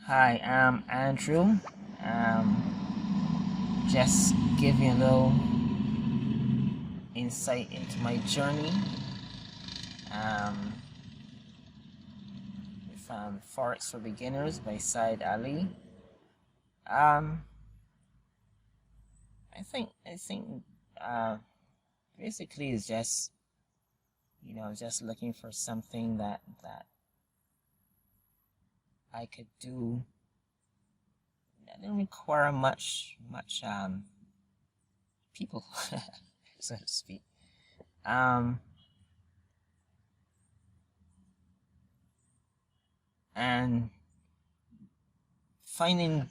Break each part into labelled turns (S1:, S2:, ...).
S1: Hi, I'm Andrew. Just giving a little insight into my journey um, with Forex for Beginners by Said Ali. Um, I think uh, basically it's just just looking for something that I could do that didn't require much people, so to speak. Um, and finding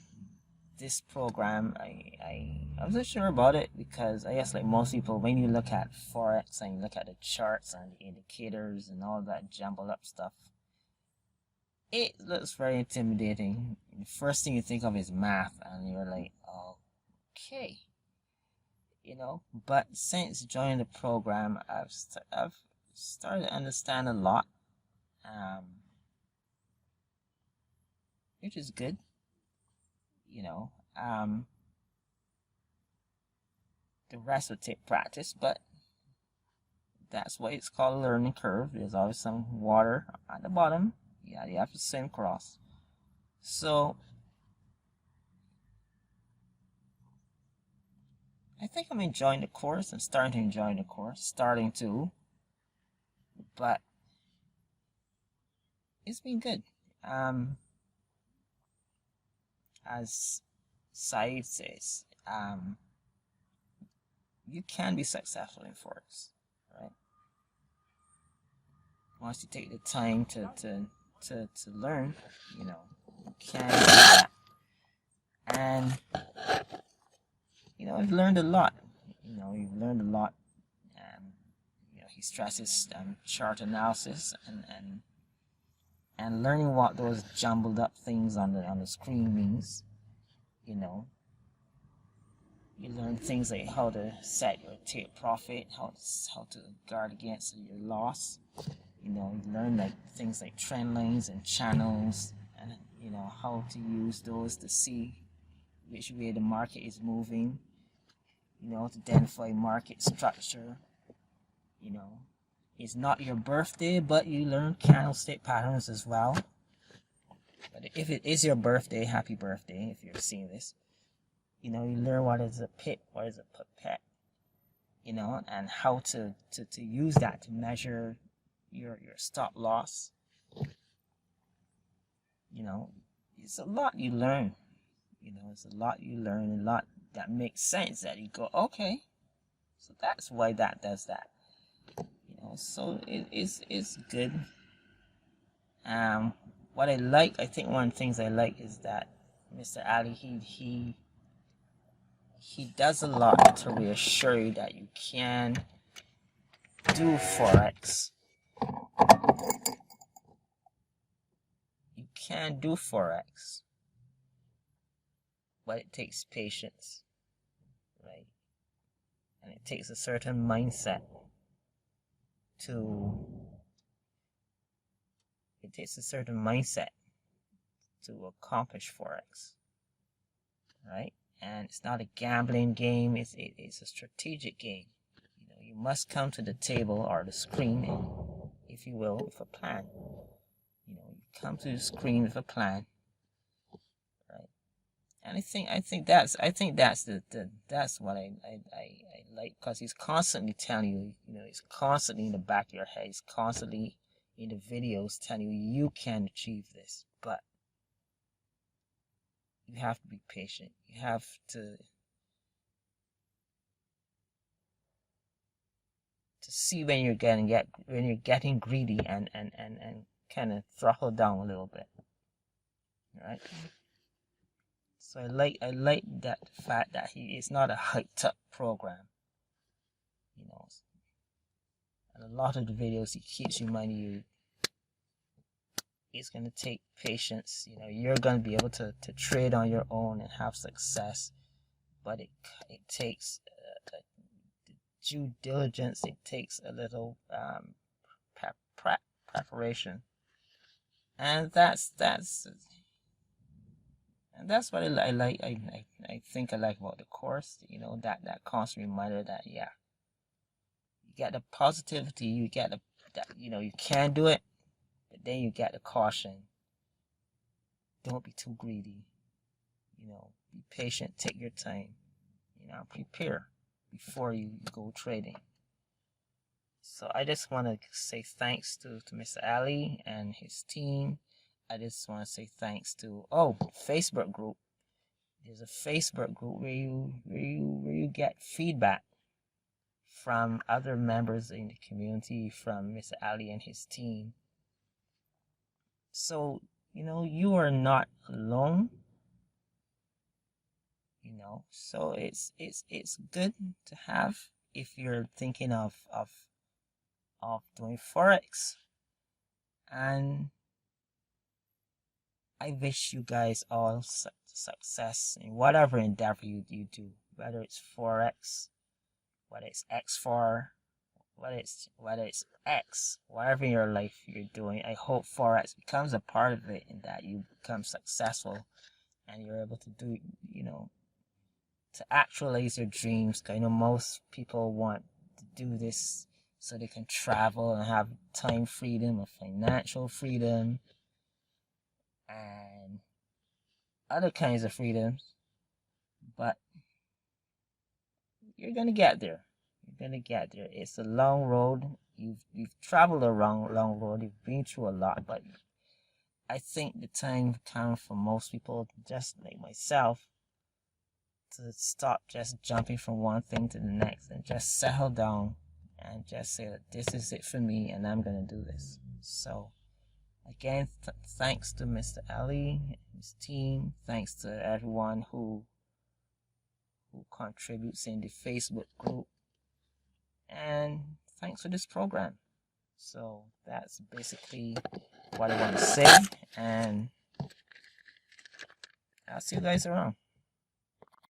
S1: this program, I wasn't sure about it because I guess like most people, when you look at Forex and you look at the charts and the indicators and all that jumbled up stuff, it looks very intimidating. The first thing you think of is math, and you're like, okay, But since joining the program, I've started to understand a lot, um, which is good, you know. The rest would take practice, but that's why it's called a learning curve. There's always some water at the bottom. Yeah, you have to swim across. So I think I'm enjoying the course. I'm starting to enjoy the course. Starting to, but it's been good. As Said says, you can be successful in Forex, right? Once you take the time to learn, you can do that. And I've learned a lot. You've learned a lot. He stresses chart analysis and learning what those jumbled up things on the screen means. You learn things like how to set your take profit, how to guard against your loss. You learn like things like trend lines and channels, and how to use those to see which way the market is moving. To identify market structure. It's not your birthday, but you learn candlestick patterns as well. But if it is your birthday, happy birthday if you're seeing this. You learn what is a pip, what is a pipette, and how to use that to measure your stop loss. It's a lot you learn. It's a lot you learn, a lot that makes sense that you go, okay, so that's why that does that. So it's good. What I think one of the things I like is that Mr. Ali, he does a lot to reassure you that you can do Forex. You can do Forex, but it takes patience, right? And it takes a certain mindset to accomplish Forex, right? And it's not a gambling game, it's a strategic game. You must come to the table or the screen, if you will, with a plan. You come to the screen with a plan, right? And I think that's that's what I like, because he's constantly telling you, he's constantly in the back of your head, he's constantly in the videos telling you you can achieve this, but you have to be patient. You have to see when you're getting greedy and kind of throttle down a little bit, right? So I like that fact that he is not a hyped up program, and a lot of the videos he keeps reminding you it's going to take patience. You're going to be able to trade on your own and have success, but it takes due diligence. It takes a little preparation, And that's what I like. I think I like about the course. You know, that constant reminder that, yeah, you get the positivity, you get that, you know, you can do it, but then you get the caution. Don't be too greedy. You know, be patient, take your time. You know, prepare before you go trading. So I just want to say thanks to Mr. Ali and his team. I just want to say thanks to Facebook group. There's a Facebook group where you get feedback from other members in the community, from Mr. Ali and his team. So, you know, you are not alone. You know, so it's good to have if you're thinking of doing Forex. And I wish you guys all success in whatever endeavor you do, whether it's Forex, whether it's X4, whether it's X, whatever in your life you're doing. I hope Forex becomes a part of it and that you become successful and you're able to do, you know, to actualize your dreams. 'Cause I know most people want to do this so they can travel and have time freedom and financial freedom and other kinds of freedoms, but you're gonna get there. You're gonna get there. It's a long road. You've traveled a long road. You've been through a lot, but I think the time comes for most people, just like myself, to stop just jumping from one thing to the next and just settle down and just say that this is it for me and I'm gonna do this. So again, thanks to Mr. Ali and his team. Thanks to everyone who contributes in the Facebook group. And thanks for this program. So that's basically what I want to say. And I'll see you guys around.